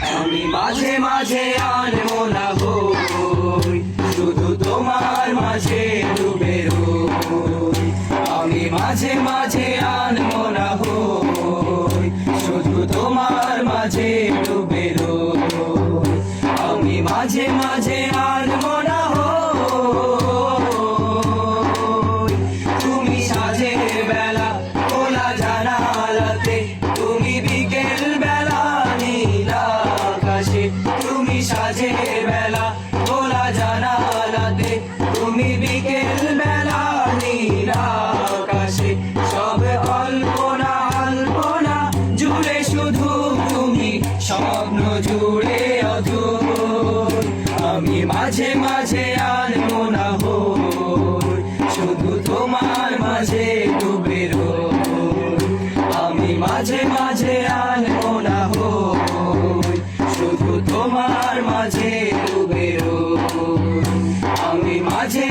আমি মাঝে মাঝে আনবো না হই, শুধু তোমার মাঝে ডুবে রই। আমি মাঝে মাঝে আনবো না হই, শুধু তোমার মাঝে ডুবে রই। আমি মাঝে মাঝে আনবো না হই, তুমি সাঁঝের বেলা খোলা জানালাতে, তুমি বিকেল বেলা নীল আকাশে। তুমি সাঁঝের বেলা খোলা জানালাতে, তুমি বিকেল বেলা নীল আকাশে। সব কল্পনা আলপনা জুড়ে শুধু তুমি, স্বপ্ন জুড়ে অধুর। আমি মাঝে মাঝে আনবো না হই, শুধু তোমার মাঝে ডুবে রই। আমি মাঝে মাঝে আনবো না হই, শুধু তোমার মাঝে ডুবে রই। আমি মাঝে